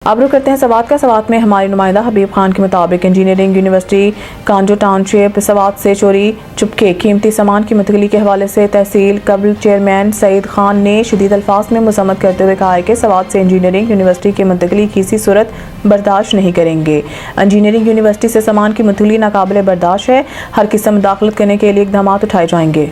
अब रुक करते हैं सवात का। सवात में हमारे नुमाइंदा हबीब खान के मुताबिक इंजीनियरिंग यूनिवर्सिटी कांजो टाउनशिप सवात से चोरी चुपके कीमती सामान की मुंतकली के हवाले से तहसील कबल चेयरमैन सईद खान ने शदीद अल्फाज में मजम्मत करते हुए कहा है कि सवात से इंजीनियरिंग यूनिवर्सिटी की मुंतकली किसी सूरत बर्दाश्त नहीं करेंगे। इंजीनियरिंग यूनिवर्सिटी से सामान की मुंतकली नाकाबिले बर्दाश्त है। हर किस्म मुदाखलत करने के लिए इकदाम उठाए जाएंगे।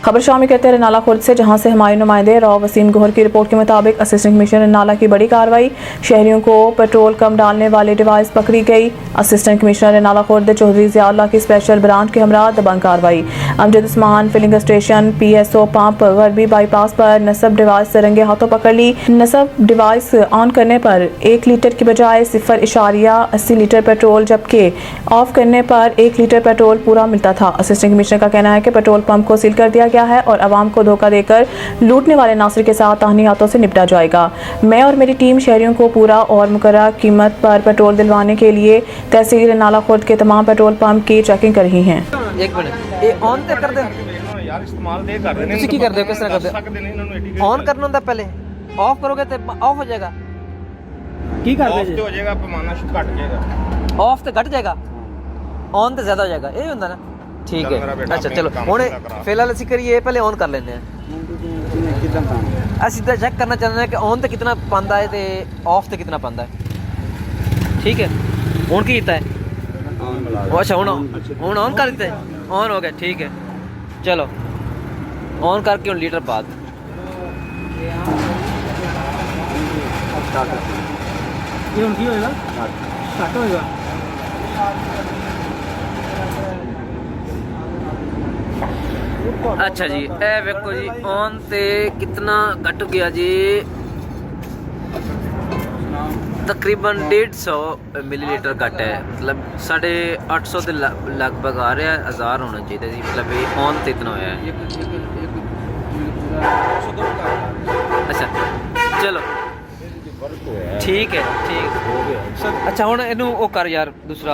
खबर शामिल करते हैं नाला खुर्द से, जहां से हमारे नुमाइंदे राव वसीम गोहर की रिपोर्ट के मुताबिक असिस्टेंट कमिश्नर नाला की बड़ी कार्रवाई, शहरियों को पेट्रोल कम डालने वाले डिवाइस पकड़ी गई। असिस्टेंट कमिश्नर नाला खुर्द चौधरी ज़ियाउल्लाह की स्पेशल ब्रांच के हमरा दबंग कार्रवाई। Amjad Usman filling station PSO pump गरबी बाईपास पर नस्ब डिवाइस रंगे हाथों पकड़ ली। नस्ब डिवाइस ऑन करने पर 1 लीटर की बजाय 0.80 लीटर पेट्रोल, जबकि ऑफ करने पर 1 लीटर पेट्रोल पूरा मिलता था। असिस्टेंट कमिश्नर का कहना है कि पेट्रोल पंप को सील कर दिया गया है और आवाम को धोखा देकर लूटने वाले नासिर के साथ ताहनी हाथों से निपटा जाएगा। मैं और मेरी टीम शहरियों को पूरा और मुकर्रर कीमत पर पेट्रोल दिलवाने के लिए तहसील नाला खुर्द के तमाम पेट्रोल पंप की चेकिंग कर रही हैं। एक मिनट, ये ऑन ते कर दे यार इस्तेमाल दे कर देने ਤੁਸੀਂ ਕੀ ਕਰਦੇ ਹੋ, ਕਿਸ ਤਰ੍ਹਾਂ ਕਰਦੇ ਹੋ? ऑन करना ਹੁੰਦਾ पहले, ऑफ करोगे तो ऑफ हो जाएगा। की करते ऑफ तो हो जाएगा, पैमाना घट जाएगा। ऑफ तो घट जाएगा, ऑन तो ज्यादा हो जाएगा, यही ਹੁੰਦਾ ना। ठीक चल मेरा है, बेटा अच्छा अपने चलो काम ਹੁਣ पूरा करा। फिलहाल ਅਸੀਂ करिए पहले ऑन कर लेते हैं। ਅਸੀਂ ਤਾਂ ਚੈੱਕ करना चाहते हैं कि ऑन तो कितना पांदा है ते ऑफ तो कितना पांदा है। ठीक है, ਹੁਣ ਕੀ ਕੀਤਾ है? अच्छा ਹੁਣ ऑन कर ਦਿੱਤਾ है, ऑन हो गया। ठीक है, चलो ऑन करके ਹੁਣ लीटर पा दे। ये उनकी होएगा स्टार्ट होएगा। अच्छा जी, ए वेखो जी ऑन ते कितना घट गया जी, तकरीबन 150 मिलीलीटर घट है। मतलब 850 के लगभग आ रहा है, 1000 होना चाहिए जी। मतलब ये ऑन तो इतना होया है। अच्छा चलो ठीक है, ठीक। अच्छा हुण इनू ओ कर यार दूसरा